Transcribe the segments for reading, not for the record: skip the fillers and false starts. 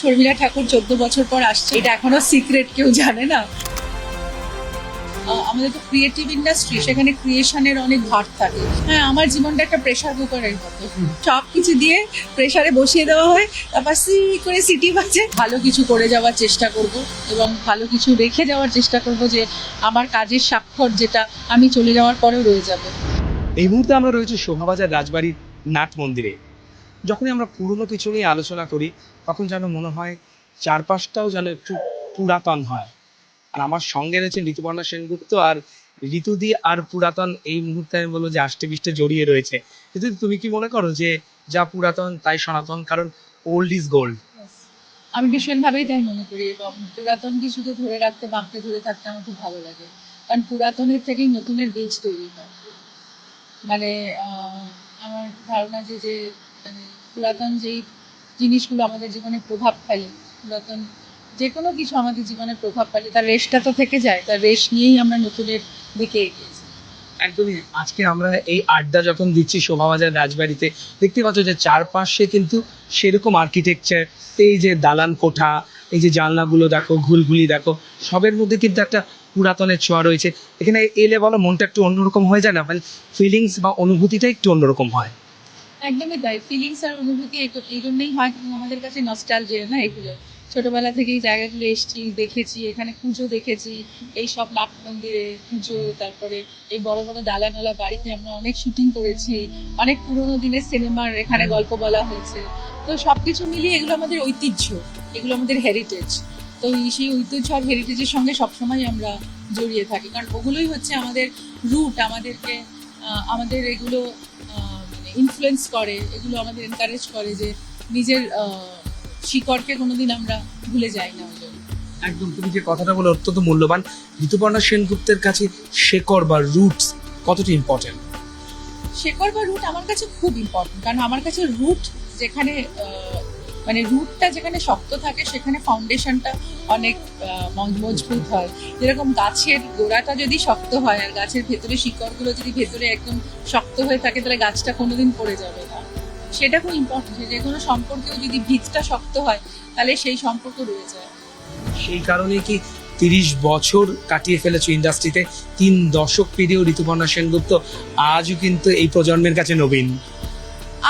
শর্মিলা ঠাকুর 14 বছর পর আসছে, এটা এখনো সিক্রেট, কেউ জানে না। আমাদের তো ক্রিয়েটিভ ইন্ডাস্ট্রি, সেখানে ক্রিয়েশনের অনেক ভার থাকে। হ্যাঁ, আমার জীবনটা একটা প্রেসার কুকারের মতো, সব কিছু দিয়ে প্রেসারে বসিয়ে দেওয়া হয়, তারপর করে সিটি বাজে। ভালো কিছু করে যাওয়ার চেষ্টা করব এবং ভালো কিছু রেখে যাওয়ার চেষ্টা করব, যে আমার কাজের স্বাক্ষর যেটা আমি চলে যাওয়ার পরেও রয়ে যাবে। এই মুহূর্তে আমরা রয়েছে শোভাবাজার রাজবাড়ির নাট মন্দিরে। যখনই আমরা পুরনো কিছু নিয়ে আলোচনা করি তখন যেন মনে হয় চারপাশটাও যেন একটু পুরাতন হয়। আর আমার সঙ্গে রয়েছে ঋতুপর্ণা সেনগুপ্ত, আর ঋতুদি আর পুরাতন এই মুহূর্তে আমি বলবো যে আষ্টে পৃষ্ঠে জড়িয়ে রয়েছে। কিন্তু তুমি কি মনে করো যে যা পুরাতন তাই সনাতন, কারণ ওল্ড ইজ গোল্ড? আমি ভীষণভাবেই তাই মনে করি, এবং পুরাতন কিছুকে ধরে রাখতে, বাঁকতে ধরে থাকতে আমার খুব ভালো লাগে, কারণ পুরাতনের থেকেই নতুনের বীজ তৈরি হয়। মানে আমার ধারণা যে মানে পুরাতন যেই জিনিসগুলো আমাদের জীবনে প্রভাব ফেলে, পুরাতন যে কোনো কিছু আমাদের জীবনে প্রভাব ফেলে, তার রেশটা তো থেকে যায়, তার রেশ নিয়েই আমরা নতুনের দিকে এগিয়েছি। একদমই। আজকে আমরা এই আড্ডা যখন দিচ্ছি শোভাবাজার রাজবাড়িতে, দেখতে পাচ্ছ যে চারপাশে কিন্তু সেরকম আর্কিটেকচার, এই যে দালান কোঠা, এই যে জানলাগুলো দেখো, ঘুলঘুলি দেখো, সবের মধ্যে কিন্তু একটা পুরাতনের ছোঁয়া রয়েছে। এখানে এলে বলো মনটা একটু অন্যরকম হয়ে যায় না, মানে ফিলিংস বা অনুভূতিটা একটু অন্যরকম হয়। একদমই তাই, ফিলিংস আর অনুভূতি এই জন্যই হয়, কিন্তু আমাদের কাছে নস্টালজিয়া না এগুলো। ছোটবেলা থেকে এই জায়গাগুলো এসেছি, দেখেছি, এখানে পুজো দেখেছি, এই সব নাট মন্দিরে পুজো, তারপরে এই বড় বড় দালানওয়ালা বাড়িতে আমরা অনেক শুটিং করেছি, অনেক পুরোনো দিনের সিনেমার এখানে গল্প বলা হয়েছে। তো সবকিছু মিলিয়ে এগুলো আমাদের ঐতিহ্য, এগুলো আমাদের হেরিটেজ। তো সেই ঐতিহ্য আর হেরিটেজের সঙ্গে সবসময় আমরা জড়িয়ে থাকি, কারণ ওগুলোই হচ্ছে আমাদের রুট। আমাদের এগুলো ইনফ্লুয়েন্স করে, এগুলো আমাদের এনকারেজ করে যে নিজের শিকড়কে কোনোদিন আমরা ভুলে যাই না। একদম, তুমি যে কথাটা বলে অত্যন্ত মূল্যবান। ঋতুপর্ণা সেনগুপ্তের কাছে শেকড় বা রুটস কতটা ইম্পর্টেন্ট? শেকড় বা রুট আমার কাছে খুব ইম্পর্টেন্ট, কারণ আমার কাছে রুট যেখানে মানে রুটটা যেখানে শক্ত থাকে, সেখানে ফাউন্ডেশনটা অনেক মজবুত হয়। যেরকম গাছের গোড়াটা যদি শক্ত হয় আর গাছের ভেতরে শিকড়গুলো যদি ভেতরে একদম শক্ত হয়ে থাকে, তাহলে গাছটা কোনোদিন পড়ে যাবে না। সেটা খুব ইম্পর্টেন্ট, যে কোনো সম্পর্কেও যদি ভিতটা শক্ত হয় তাহলে সেই সম্পর্ক রয়ে যায়। সেই কারণেই কি 30 বছর কাটিয়ে ফেলেছো ইন্ডাস্ট্রিতে, 3 দশক পেরিয়েও ঋতুপর্ণা সেনগুপ্ত আজও কিন্তু এই প্রজন্মের কাছে নবীন।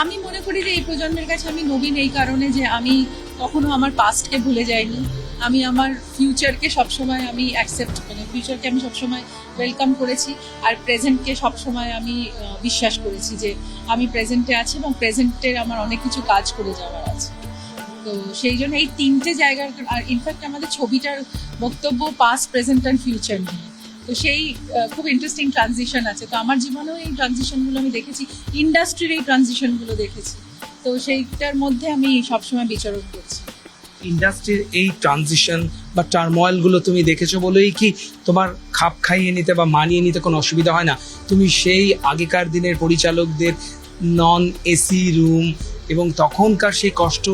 আমি মনে করি যে এই প্রজন্মের কাছে আমি নবীন এই কারণে যে আমি কখনো আমার পাস্টকে ভুলে যাইনি। আমি আমার ফিউচারকে সবসময় আমি অ্যাকসেপ্ট, মানে ফিউচারকে আমি সবসময় ওয়েলকাম করেছি, আর প্রেজেন্টকে সবসময় আমি বিশ্বাস করেছি যে আমি প্রেজেন্টে আছি এবং প্রেজেন্টের আমার অনেক কিছু কাজ করে যাওয়ার আছে। তো সেই জন্য এই তিনটে জায়গার, আর ইনফ্যাক্ট আমাদের ছবিটার বক্তব্য পাস্ট, প্রেজেন্ট অ্যান্ড ফিউচার নিয়ে। তো সেই খুব ইন্টারেস্টিং ট্রানজিশন আছে। তো আমার জীবনেও এই ট্রানজিশনগুলো আমি দেখেছি, ইন্ডাস্ট্রির এই ট্রানজিশনগুলো দেখেছি। তো সেইটার মধ্যে আমি সবসময় বিচরণ করছি। ইন্ডাস্ট্রির এই ট্রানজিশন বা টার্ময়েলগুলো তুমি দেখেছো বলেই কি তোমার খাপ খাইয়ে নিতে বা মানিয়ে নিতে কোনো অসুবিধা হয় না? তুমি সেই আগেকার দিনের পরিচালকদের নন এসি রুম এবং তখনকার সেই কষ্ট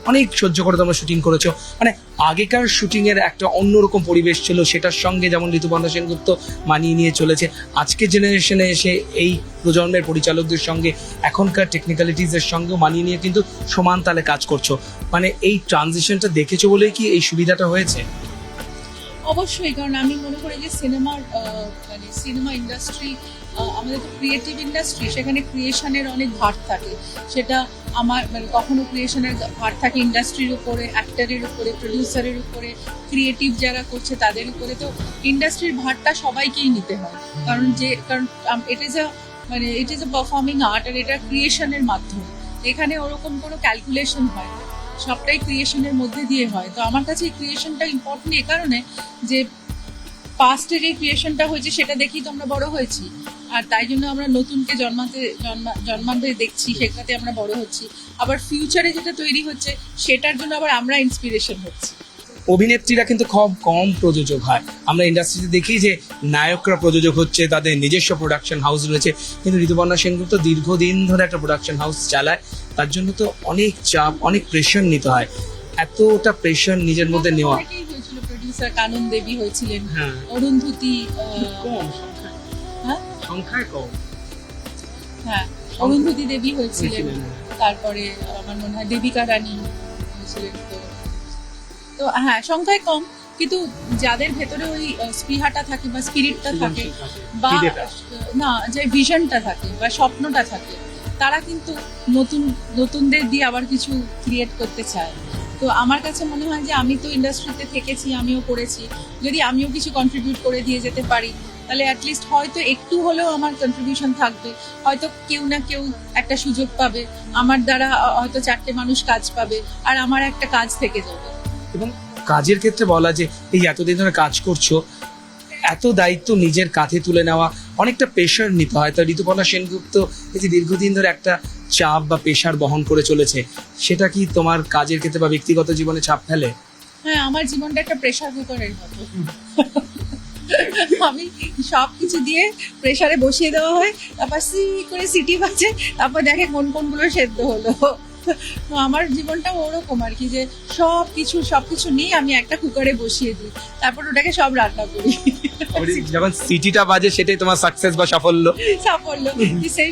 অনেক সহ্য করে তোমরা শুটিং করেছো। মানে আগেকার শুটিংয়ের একটা অন্যরকম পরিবেশ ছিল, সেটার সঙ্গে যেমন ঋতুপর্ণা সেনগুপ্ত মানিয়ে নিয়ে চলেছে, আজকের জেনারেশনে এসে এই প্রজন্মের পরিচালকদের সঙ্গে এখনকার টেকনিক্যালিটিসের সঙ্গেও মানিয়ে নিয়ে কিন্তু সমান তালে কাজ করছো। মানে এই ট্রানজিশনটা দেখেছো বলেই কি এই সুবিধাটা হয়েছে? অবশ্যই, কারণ আমি মনে করি যে মানে সিনেমা ইন্ডাস্ট্রি, আমাদের তো ক্রিয়েটিভ ইন্ডাস্ট্রি, সেখানে ক্রিয়েশনের অনেক ভার থাকে। সেটা আমার মানে কখনো ক্রিয়েশনের ভার থাকে ইন্ডাস্ট্রির উপরে, অ্যাক্টরের উপরে, প্রডিউসারের উপরে, ক্রিয়েটিভ যারা করছে তাদের উপরে। তো ইন্ডাস্ট্রির ভারটা সবাইকেই নিতে হয়, কারণ it is a performing art, আর এটা ক্রিয়েশনের মাধ্যমে। এখানে ওরকম কোনো ক্যালকুলেশন হয় না, সবটাই ক্রিয়েশনের মধ্যে দিয়ে হয়। তো আমার কাছে এই ক্রিয়েশনটা ইম্পর্টেন্ট এই কারণে যে পাস্টের যে ক্রিয়েশনটা হয়েছে সেটা দেখেই তো আমরা বড় হয়েছি, আর তাই জন্য আমরা নতুনকে জন্মাতে দেখছি, সেটাতে আমরা বড় হচ্ছি। আবার ফিউচারে যেটা তৈরি হচ্ছে সেটার জন্য আবার আমরা ইন্সপিরেশন হচ্ছি। অভিনেত্রীরা কিন্তু খুব কম প্রযোজক হয়। আমরা ইন্ডাস্ট্রিতে দেখি যে নায়করা প্রযোজক হচ্ছে, তাদের নিজস্ব প্রোডাকশন হাউস রয়েছে, কিন্তু ঋতুপর্ণা সেনগুপ্ত দীর্ঘদিন ধরে একটা প্রোডাকশন হাউস চালায়। তার জন্য তো অনেক চাপ, অনেক প্রেশার নিতে হয়। এতটা প্রেশার নিজের মধ্যে নেওয়া। হয়েছিল, প্রডিউসার কানন দেবী হয়েছিলেন, হ্যাঁ, অরুন্ধতী, কম হ্যাঁ সংখ্যায় কম, হ্যাঁ অরুন্ধতী দেবী হয়েছিলেন, তারপরে আমার মনে হয় দেবিকা রানী হয়েছিলেন। তো তো হ্যাঁ, সংখ্যায় কম, কিন্তু যাদের ভেতরে ওই স্পৃহাটা থাকে বা স্পিরিটটা থাকে বা না, যে ভিশনটা থাকে বা স্বপ্নটা থাকে, তারা কিন্তু নতুনদের দিয়ে আবার কিছু ক্রিয়েট করতে চায়। তো আমার কাছে মনে হয় যে আমি তো ইন্ডাস্ট্রিতে থেকেছি, আমিও করেছি, যদি আমিও কিছু কন্ট্রিবিউট করে দিয়ে যেতে পারি, তাহলে অ্যাটলিস্ট হয়তো একটু হলেও আমার কন্ট্রিবিউশন থাকবে, হয়তো কেউ না কেউ একটা সুযোগ পাবে, আমার দ্বারা হয়তো 4টে মানুষ কাজ পাবে, আর আমার একটা কাজ থেকে যাবে। এবং কাজের ক্ষেত্রে বলা যে এই এতদিন ধরে কাজ করছো, এত দায়িত্ব নিজের কাঁধে তুলে নেওয়া, অনেকটা প্রেশার নিতে হয়। তো ঋতুপর্ণা সেনগুপ্ত এই যে দীর্ঘদিন ধরে একটা চাপ বা প্রেশার বহন করে চলেছে, সেটা কি তোমার কাজের ক্ষেত্রে বা ব্যক্তিগত জীবনে চাপ ফেলে? হ্যাঁ, আমার জীবনটা একটা প্রেশার কুকারের মতো। আমি সবকিছু দিয়ে প্রেসারে বসিয়ে দেওয়া হয়, তারপর করে সিটি বাজে, তারপর দেখে কোনগুলো সেদ্ধ হলো। তো আমার জীবনটা ওরকম আর কি, যে সবকিছু নিয়ে আমি একটা কুকারে বসিয়ে দিই, তারপর ওটাকে সব রান্না করি। যখন সিটিটা বাজে সেটাই তোমার সাকসেস বা সাফল্য।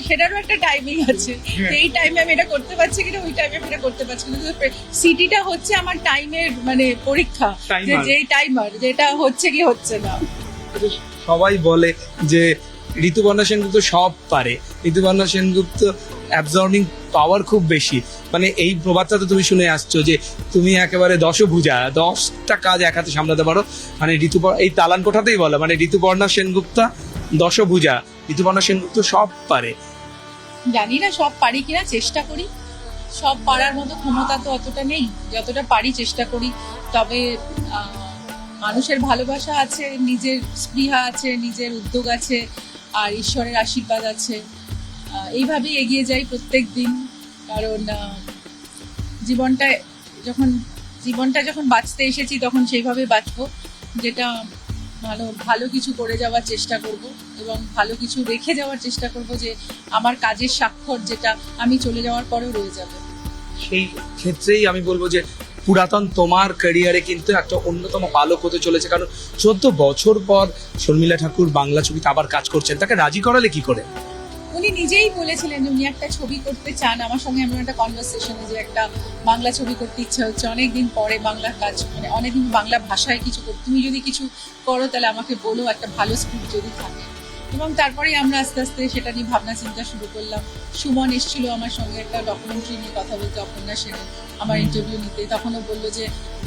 সেটারও একটা টাইমিং আছে, এই টাইমে আমি এটা করতে পারছি কিনা, ওই টাইমে আমি এটা করতে পারছি কিনা। সিটিটা হচ্ছে আমার টাইমের মানে পরীক্ষা, যেই টাইমার, যেটা হচ্ছে কি হচ্ছে না। সবাই বলে যে ঋতুপর্ণা সেনগুপ্ত সব পারে, ঋতুপর্ণা সেনগুপ্ত অ্যাবজর্বিং পাওয়ার খুব বেশি। মানে এই প্রবাদটা তো তুমি শুনে আসছো যে তুমি একেবারে দশভুজা, 10টা কাজ এক হাতে সামলাতে পারো। মানে এই তালান কোঠাতেই বলে, মানে ঋতুপর্ণা সেনগুপ্তা দশভুজা, ঋতুপর্ণা সেনগুপ্ত সব পারে। জানি না সব পারি কিনা, চেষ্টা করি। সব পারার মতো ক্ষমতা তো অতটা নেই, যতটা পারি চেষ্টা করি। তবে মানুষের ভালোবাসা আছে, নিজের স্পৃহা আছে, নিজের উদ্যোগ আছে, আর ঈশ্বরের আশীর্বাদ আছে। এইভাবেই এগিয়ে যাই প্রত্যেক দিন, কারণ জীবনটা যখন বাঁচতে এসেছি তখন সেইভাবে বাঁচবো, যেটা ভালো কিছু করে যাওয়ার চেষ্টা করব, এবং ভালো কিছু রেখে যাওয়ার চেষ্টা করব, যে আমার কাজের স্বাক্ষর যেটা আমি চলে যাওয়ার পরেও রয়ে যাবে। সেই ক্ষেত্রেই আমি বলবো যে পুরাতন তোমার ক্যারিয়ারে কিন্তু একটা অন্যতম পালক হতে চলেছে, কারণ 14 বছর পর শর্মিলা ঠাকুর বাংলা ছবিতে আবার কাজ করছেন। তাকে রাজি করালে কি করে? উনি নিজেই বলেছিলেন যে উনি একটা ছবি করতে চান আমার সঙ্গে। এমন একটা কনভারসেশনে যে একটা বাংলা ছবি করতে ইচ্ছা হচ্ছে, অনেকদিন পরে বাংলা কাজ, মানে অনেকদিন বাংলা ভাষায় কিছু তুমি যদি কিছু করো তাহলে আমাকে বলো, একটা ভালো স্ক্রিপ্ট যদি থাকে। এবং তারপরেই আমরা আস্তে আস্তে সেটা নিয়ে ভাবনা চিন্তা শুরু করলাম। সুমন এসেছিল আমার সঙ্গে একটা ডকুমেন্টারি নিয়ে কথা বলতে, অপর্ণা সেনের আমার ইন্টারভিউ নিতে। তখনও বললো যে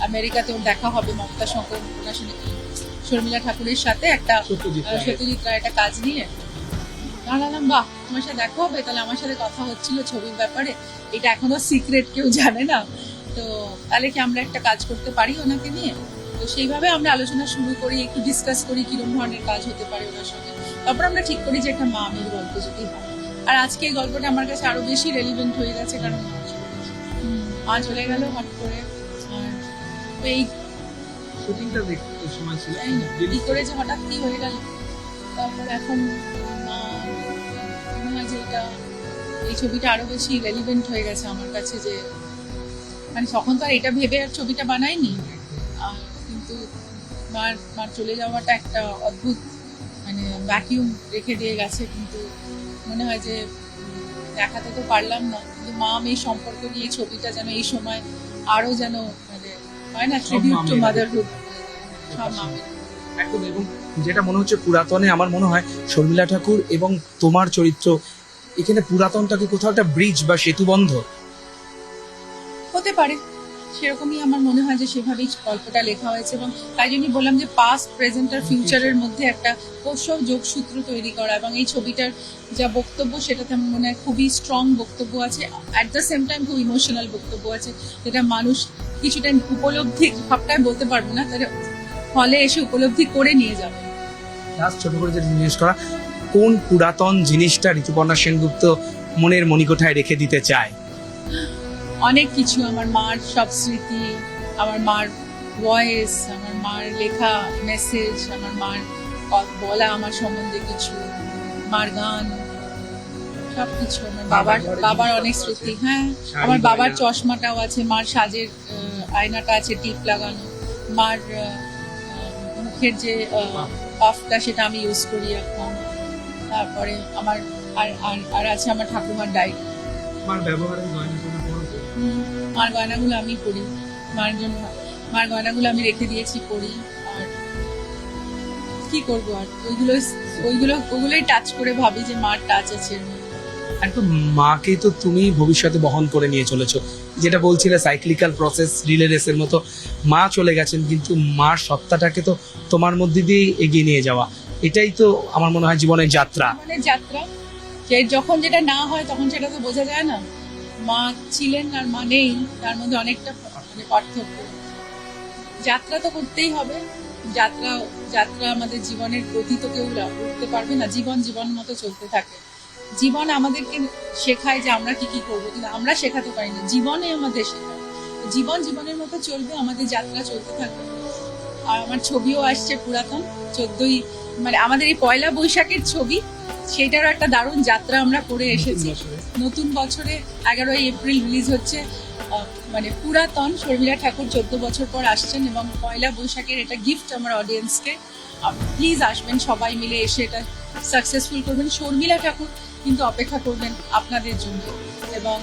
আমেরিকাতে ওর দেখা হবে মমতা শঙ্কর, অপর্ণা সেনের, শর্মিলা ঠাকুরের সাথে একটা সত্যজিৎ রায় একটা কাজ নিয়ে। জানালাম, বাহ, তোমার সাথে দেখা হবে, তাহলে আমার সাথে কথা হচ্ছিল ছবির ব্যাপারে, এটা এখনো সিক্রেট, কেউ জানে না। তো তাহলে কি আমরা একটা কাজ করতে পারি ওনাকে নিয়ে? তো সেইভাবে আমরা আলোচনা শুরু করি, একটু ডিসকাস করি কিরকম ধরনের কাজ হতে পারে ওনার সঙ্গে। তারপর আমরা ঠিক করি যে একটা মা-মেয়ের গল্প যদি হয়। আর আজকে এই গল্পটা আমার কাছে আরো বেশি রেলিভেন্ট হয়ে গেছে, কারণ মা চলে গেল হট করে। আর এই শুটিংটা দেখতে সময় ছিল কি করে যে হঠাৎ কি হয়ে গেল, তারপর এখন মনে হয় যে এই ছবিটা আরো বেশি রেলিভেন্ট হয়ে গেছে আমার কাছে, যে মানে তখন তো আর এটা ভেবে আর ছবিটা বানাইনি, কিন্তু মার চলে যাওয়াটা একটা অদ্ভুত মানে ভ্যাকিউম রেখে দিয়ে গেছে। কিন্তু মনে হয় যে দেখাতে তো পারলাম না, কিন্তু মা মেয়ে সম্পর্ক নিয়ে ছবিটা যেন এই সময় আরো যেন মানে হয় না, ট্রিবিউট টু মাদারহুড, সব মা মেয়ে। একদম। এবং যেটা মনে হচ্ছে পুরাতনে, আমার মনে হয় শর্মিলা ঠাকুর এবং তোমার চরিত্র, এখানে পুরাতনটাকে কোথাও একটা ব্রিজ বা সেতু বন্ধ হতে পারে, সেরকমই আমার মনে হয় যে সেভাবেই গল্পটা লেখা হয়েছে। এবং তাই জন্যই বললাম যে পাস্ট, প্রেজেন্ট আর ফিউচারের মধ্যে একটা কৌশল যোগসূত্র তৈরি করা। এবং এই ছবিটার যা বক্তব্য, সেটাতে আমার মনে হয় খুবই স্ট্রং বক্তব্য আছে, অ্যাট দ্য সেম টাইম খুব ইমোশনাল বক্তব্য আছে, যেটা মানুষ কিছুটা উপলব্ধি, সবটা বলতে পারবো না, তাহলে ফলে এসে উপলব্ধি করে নিয়ে যাবে। ছোট করে যেটা জিজ্ঞেস করা, কোন পুরাতন জিনিসটা ঋতুপর্ণা সেনগুপ্ত মনের মণিকোঠায় রেখে দিতে চায়? অনেক কিছু, আমার মার সব স্মৃতি, আমার মার ভয়েস, আমার মার লেখা মেসেজ, আমার মার বলা আমার সম্বন্ধে কিছু, মার গান, সবকিছু। আমার বাবার অনেক স্মৃতি। হ্যাঁ, আমার বাবার চশমাটাও আছে, মার সাজের আয়নাটা আছে টিপ লাগানো, মার মুখের যে পাফটা সেটা আমি ইউজ করি এখন। তারপরে আমার আর আছে আমার ঠাকুমার ডায়েরি। মার ব্যবহারের গয়নাগুলো মার গয়নাগুলো আমি করি মার জন্য। মার গয়নাগুলো আমি রেখে দিয়েছি পরি। আর কি করবো, আর ওগুলোই টাচ করে ভাবি যে মার টাচ আছে এর মধ্যে। একদম মাকে তো তুমি ভবিষ্যতে বহন করে নিয়ে চলেছো, যেটা বলছিলে সাইক্লিক্যাল প্রসেস, রিলে রেসের মতো। মা চলে গেছেন, কিন্তু মার সত্তাটাকে তো তোমার মধ্যে দিয়েই এগিয়ে নিয়ে যাওয়া, এটাই তো আমার মনে হয় জীবনের যাত্রা। মানে যাত্রা, যে যখন যেটা না হয় তখন সেটা তো বোঝা যায় না। মা ছিলেন আর মা নেই, তার মধ্যে অনেকটা মানে পার্থক্য। যাত্রা তো করতেই হবে। যাত্রা যাত্রা আমাদের জীবনের গতি তো কেউ উঠতে পারবে না। জীবন মতো চলতে থাকে। জীবন আমাদেরকে শেখায় যে আমরা কি কি করবো, কিন্তু আমরা শেখাতে পারি না, জীবনে আমাদের শেখায়। জীবনের মতো চলবে, আমাদের যাত্রা চলতে থাকবে। আর আমার ছবিও আসছে পুরাতন 14ই, মানে আমাদের এই পয়লা বৈশাখের ছবি, সেটারও একটা দারুণ যাত্রা আমরা করে এসেছি। নতুন বছরে 11ই এপ্রিল রিলিজ হচ্ছে। মানে পুরাতন শর্মিলা ঠাকুর 14 বছর পর আসছেন, এবং পয়লা বৈশাখের এটা গিফট আমার অডিয়েন্সকে। প্লিজ আসবেন, সবাই মিলে এসে এটা সাকসেসফুল করবেন। শর্মিলা ঠাকুর কিন্তু অপেক্ষা করবেন আপনাদের জন্য, এবং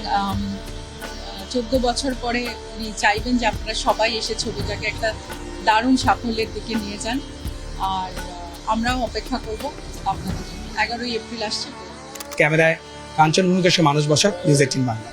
14 বছর পরে উনি চাইবেন যে আপনারা সবাই এসে ছবিটাকে একটা দারুণ সাফল্যের দিকে নিয়ে যান। আর আমরাও অপেক্ষা করব আপনাদের জন্য। 11ই এপ্রিল আসছে। ক্যামেরায় কাঞ্চন ভূমিকার সঙ্গে মানুষ বসা, নিউজ 18 বাংলা।